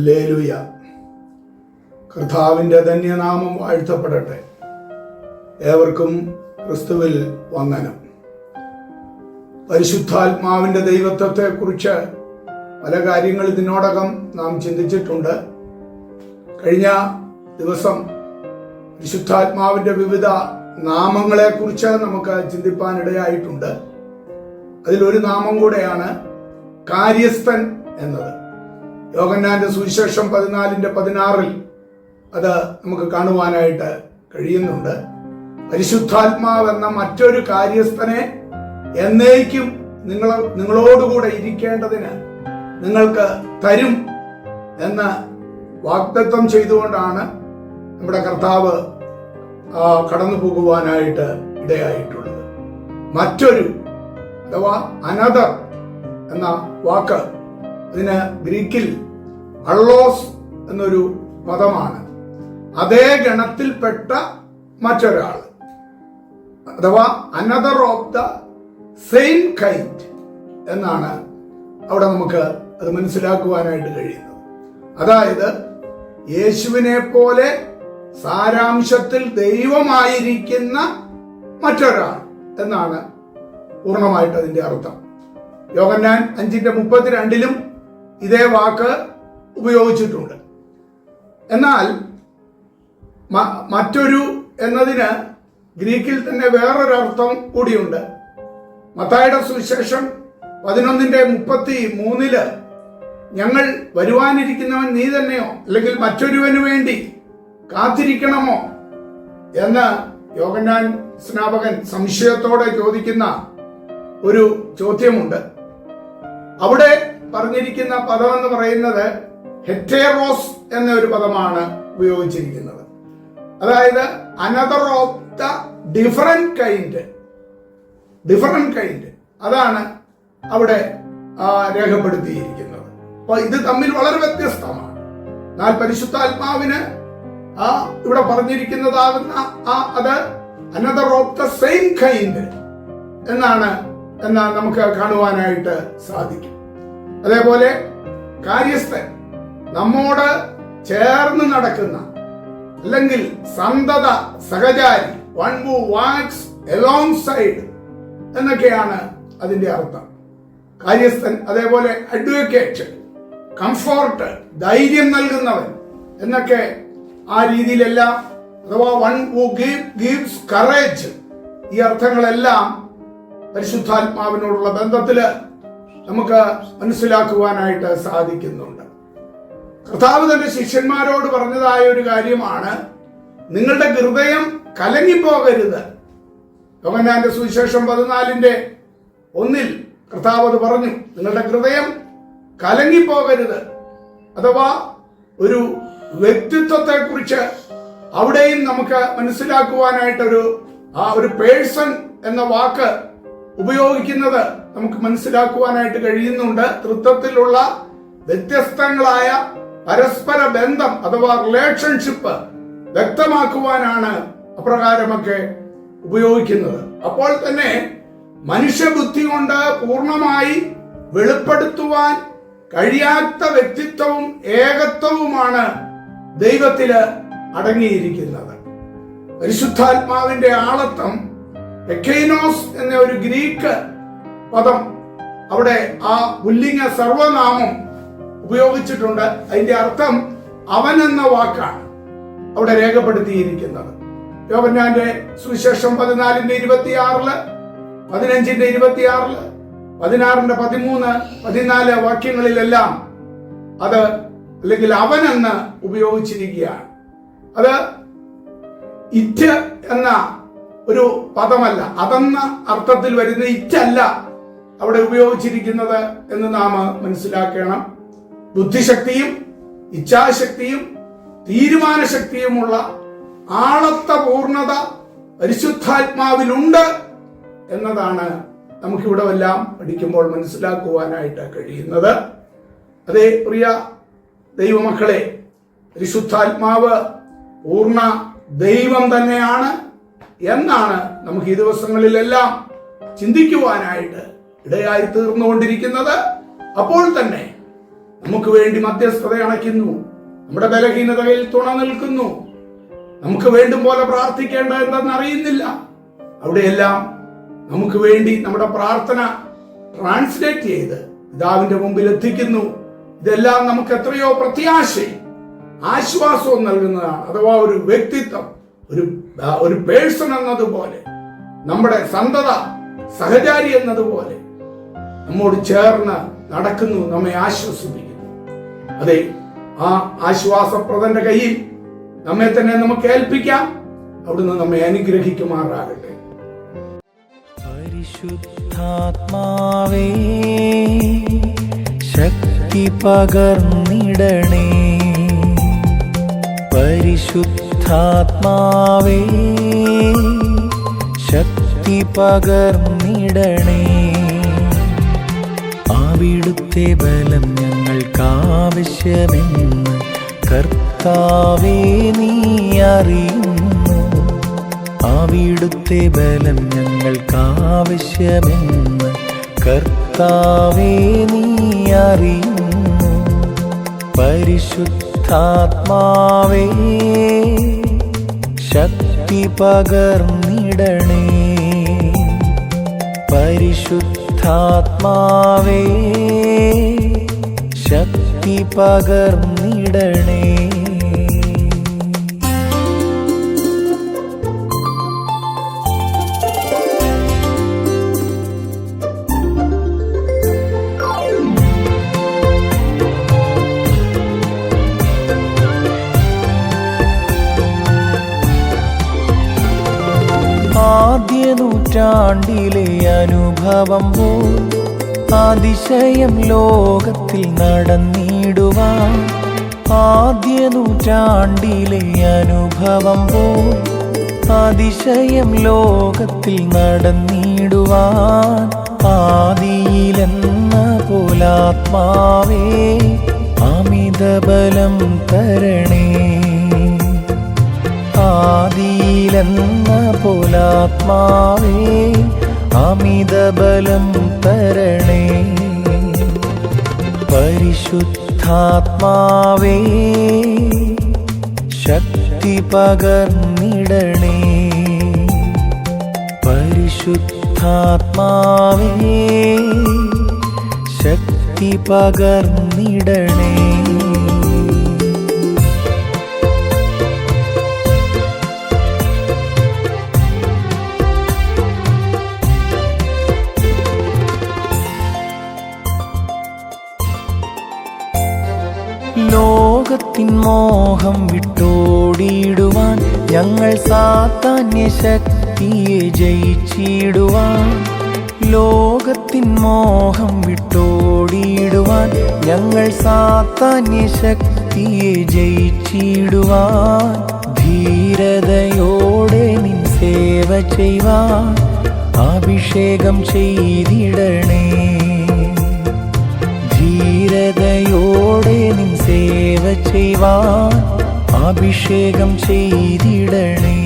Hallelujah. കർത്താവിൻ്റെ ധന്യനാമം വാഴ്ത്തപ്പെടട്ടെ. ഏവർക്കും ക്രിസ്തുവിൽ വന്ദനം. പരിശുദ്ധാത്മാവിൻ്റെ ദൈവത്വത്തെക്കുറിച്ച് പല കാര്യങ്ങൾ ഇതിനോടകം നാം ചിന്തിച്ചിട്ടുണ്ട്. കഴിഞ്ഞ ദിവസം പരിശുദ്ധാത്മാവിൻ്റെ വിവിധ നാമങ്ങളെക്കുറിച്ച് നമുക്ക് ചിന്തിപ്പാനിടയായിട്ടുണ്ട്. അതിലൊരു നാമം കൂടെയാണ് കാര്യസ്ഥൻ എന്നത്. യോഹന്നാന്റെ സുവിശേഷം 14:16 അത് നമുക്ക് കാണുവാനായിട്ട് കഴിയുന്നുണ്ട്. പരിശുദ്ധാത്മാവ് എന്ന മറ്റൊരു കാര്യസ്ഥനെ എന്നേക്കും നിങ്ങളോടുകൂടെ ഇരിക്കേണ്ടതിന് നിങ്ങൾക്ക് തരും എന്ന് വാഗ്ദത്തം ചെയ്തുകൊണ്ടാണ് നമ്മുടെ കർത്താവ് കടന്നു പോകുവാനായിട്ട് ഇടയായിട്ടുള്ളത്. മറ്റൊരു അഥവാ അനദർ എന്ന വാക്ക് ഇതിന് ഗ്രീക്കിൽ അള്ളോസ് എന്നൊരു പദമാണ്. അതേ ഗണത്തിൽപ്പെട്ട മറ്റൊരാൾ അഥവാ another of the same kind എന്നാണ് അവിടെ നമുക്ക് അത് മനസ്സിലാക്കുവാനായിട്ട് കഴിയുന്നത്. അതായത് യേശുവിനെ പോലെ സാരാംശത്തിൽ ദൈവമായിരിക്കുന്ന മറ്റൊരാൾ എന്നാണ് പൂർണ്ണമായിട്ട് അതിന്റെ അർത്ഥം. യോഹന്നാൻ 5:32 ഇതേ വാക്ക് ഉപയോഗിച്ചിട്ടുണ്ട്. എന്നാൽ മറ്റൊരു എന്നതിന് ഗ്രീക്കിൽ തന്നെ വേറൊരർത്ഥം കൂടിയുണ്ട്. മത്തായിയുടെ സുവിശേഷം 11:33 ഞങ്ങൾ വരുവാനിരിക്കുന്നവൻ നീ തന്നെയോ, അല്ലെങ്കിൽ മറ്റൊരുവന് വേണ്ടി കാത്തിരിക്കണമോ എന്ന് യോഹന്നാൻ സ്നാപകൻ സംശയത്തോടെ ചോദിക്കുന്ന ഒരു ചോദ്യമുണ്ട്. അവിടെ പറഞ്ഞിരിക്കുന്ന പദം എന്ന് പറയുന്നത് ഹെറ്റേറോസ് എന്ന ഒരു പദമാണ് ഉപയോഗിച്ചിരിക്കുന്നത്. അതായത് another of the different kind അതാണ് അവിടെ രേഖപ്പെടുത്തിയിരിക്കുന്നത്. അപ്പൊ ഇത് തമ്മിൽ വളരെ വ്യത്യസ്തമാണ്. എന്നാൽ പരിശുദ്ധാത്മാവിന് ഇവിടെ പറഞ്ഞിരിക്കുന്നതാകുന്ന അത് another of the same kind എന്നാണ് നമുക്ക് കാണുവാനായിട്ട് സാധിക്കും. അതേപോലെ കാര്യസ്ഥൻ നമ്മോട് ചേർന്ന് നടക്കുന്ന അല്ലെങ്കിൽ സന്തത സഹചാരി, one who walks alongside എന്നൊക്കെയാണ് അതിന്റെ അർത്ഥം. കാര്യസ്ഥൻ, അതേപോലെ അഡ്വക്കേറ്റ്, കംഫോർട്ട്, ധൈര്യം നൽകുന്നവൻ എന്നൊക്കെ ആ രീതിയിലെല്ലാം, അഥവാ വൺ ഹു ഗീവ്സ് കറേജ്, ഈ അർത്ഥങ്ങളെല്ലാം പരിശുദ്ധാത്മാവിനോടുള്ള ബന്ധത്തില് നമുക്ക് മനസ്സിലാക്കുവാനായിട്ട് സാധിക്കുന്നുണ്ട്. കർത്താവ് തന്റെ ശിഷ്യന്മാരോട് പറഞ്ഞതായ ഒരു കാര്യമാണ്, നിങ്ങളുടെ ഹൃദയം കലങ്ങിപ്പോകരുത്. യോഹന്നാന്റെ സുവിശേഷം 14:1 കർത്താവ് അത് പറഞ്ഞു, നിങ്ങളുടെ ഹൃദയം കലങ്ങിപ്പോകരുത്. അഥവാ ഒരു വ്യക്തിത്വത്തെ കുറിച്ച് അവിടെയും നമുക്ക് മനസ്സിലാക്കുവാനായിട്ടൊരു ഒരു പേഴ്സൺ എന്ന വാക്ക് ഉപയോഗിക്കുന്നത് നമുക്ക് മനസ്സിലാക്കുവാനായിട്ട് കഴിയുന്നുണ്ട്. തൃത്വത്തിലുള്ള വ്യത്യസ്തങ്ങളായ പരസ്പര ബന്ധം അഥവാ റിലേഷൻഷിപ്പ് വ്യക്തമാക്കുവാനാണ് അപ്രകാരമൊക്കെ ഉപയോഗിക്കുന്നത്. അപ്പോൾ തന്നെ മനുഷ്യബുദ്ധി കൊണ്ട് പൂർണ്ണമായി വെളിപ്പെടുത്തുവാൻ കഴിയാത്ത വ്യക്തിത്വവും ഏകത്വവുമാണ് ദൈവത്തില് അടങ്ങിയിരിക്കുന്നത്. പരിശുദ്ധാത്മാവിന്റെ ആളത്വം എക്കൈനോസ് എന്ന ഒരു ഗ്രീക്ക് പദം അവിടെ ആ പുല്ലിംഗ സർവനാമം ഉപയോഗിച്ചിട്ടുണ്ട്. അതിന്റെ അർത്ഥം അവൻ എന്ന വാക്കാണ് അവിടെ രേഖപ്പെടുത്തിയിരിക്കുന്നത്. യോഹന്നാന്റെ സുവിശേഷം 14:26, 15:26, 16:13, 14 വാക്യങ്ങളിലെല്ലാം അത് അല്ലെങ്കിൽ അവൻ എന്ന് ഉപയോഗിച്ചിരിക്കുകയാണ്. അത് ഇറ്റ് എന്ന ഒരു പദമല്ല, അതെന്ന അർത്ഥത്തിൽ വരുന്ന ഇറ്റല്ല അവിടെ ഉപയോഗിച്ചിരിക്കുന്നത് എന്ന് നാം മനസ്സിലാക്കണം. ബുദ്ധിശക്തിയും ഇച്ഛാശക്തിയും തീരുമാനശക്തിയുമുള്ള ആളത്ത പൂർണ്ണത പരിശുദ്ധാത്മാവിലുണ്ട് എന്നതാണ് നമുക്കിവിടെ എല്ലാം പഠിക്കുമ്പോൾ മനസ്സിലാക്കുവാനായിട്ട് കഴിയുന്നത്. അതേ പ്രിയ ദൈവമക്കളെ, പരിശുദ്ധാത്മാവ് പൂർണ്ണ ദൈവം തന്നെയാണ് എന്നാണ് നമുക്ക് ഈ ദിവസങ്ങളിലെല്ലാം ചിന്തിക്കുവാനായിട്ട് ഇടയായി തീർന്നുകൊണ്ടിരിക്കുന്നത്. അപ്പോൾ തന്നെ നമുക്ക് വേണ്ടി മധ്യസ്ഥത അണയ്ക്കുന്നു. നമ്മുടെ ബലഹീനതയിൽ തുണ നിൽക്കുന്നു. നമുക്ക് വേണ്ടും പോലെ പ്രാർത്ഥിക്കേണ്ട എന്തെന്ന് അറിയുന്നില്ല. അവിടെയെല്ലാം നമുക്ക് വേണ്ടി നമ്മുടെ പ്രാർത്ഥന ട്രാൻസ്ലേറ്റ് ചെയ്ത് പിതാവിന്റെ മുമ്പിൽ എത്തിക്കുന്നു. ഇതെല്ലാം നമുക്ക് എത്രയോ പ്രത്യാശയും ആശ്വാസവും നൽകുന്നതാണ്. അഥവാ ഒരു വ്യക്തിത്വം, ഒരു പേഴ്സൺ എന്നതുപോലെ, നമ്മുടെ സന്തത സഹചാരി എന്നതുപോലെ നമ്മോട് ചേർന്ന് നടക്കുന്നു, നമ്മെ ആശ്വസിപ്പിക്കുന്നു. അതെ, ആ ആശ്വാസപ്രദന്റെ കയ്യിൽ നമ്മെ തന്നെ നമുക്ക് ഏൽപ്പിക്കാം. അവിടുന്ന് നമ്മെ അനുഗ്രഹിക്കുമാറാകട്ടെ. പരിശുദ്ധാത്മാവേ, ശക്തി പകർന്നിടണേ. പരിശുദ്ധാത്മാവേ, ശക്തി പകർന്നിടണേ. അവിടുത്തെ ബലം ഞങ്ങൾക്കാവശ്യമെന്ന് കർത്താവേ നീ അറിയുന്നു. അവിടുത്തെ ബലം ഞങ്ങൾക്കാവശ്യമെന്ന് കർത്താവേ നീ അറിയുന്നു. പരിശുദ്ധാത്മാവേ, ശക്തി പകർന്നിടണേ. പരിശുദ്ധാത്മാവേ, ശക്തി പകർന്നിടണേ. ആദ്യ നൂറ്റാണ്ടിലെ അനുഭവം പോൽ അതിശയം ലോകത്തിൽ നടന്നിടുവാൻ. ആദ്യ നൂറ്റാണ്ടിലെ അനുഭവം പോൽ അതിശയം ലോകത്തിൽ നടന്നിടുവാൻ. ആദിയിലെന്ന പോലാത്മാവേ, അമിതബലം തരണേ. ആദിയിലെന്ന പോലാത്മാവേ, അമിതബലം തരണേ. പരിശുദ്ധാത്മാവേ, ശക്തി പകർന്നിടണേ. പരിശുദ്ധാത്മാവേ, ശക്തി പകർന്നിടണേ. ലോകത്തിൻ മോഹം വിട്ടോടിയിടുവാൻ, ഞങ്ങൾ സാത്താന്യ ശക്തിയെ ജയിച്ചിടുവാൻ. ലോകത്തിൻ മോഹം വിട്ടോടിയിടുവാൻ, ഞങ്ങൾ സാത്താന്യ ശക്തിയെ ജയിച്ചിടുവാൻ. ധീരതയോടെ നിൻ സേവ ചെയ്യുവാൻ അഭിഷേകം ചെയ്തിടണേ. ധീരതയോടെ നിൻ സേവ ചെയ്യുവാൻ അഭിഷേകം ചെയ്തിടണേ.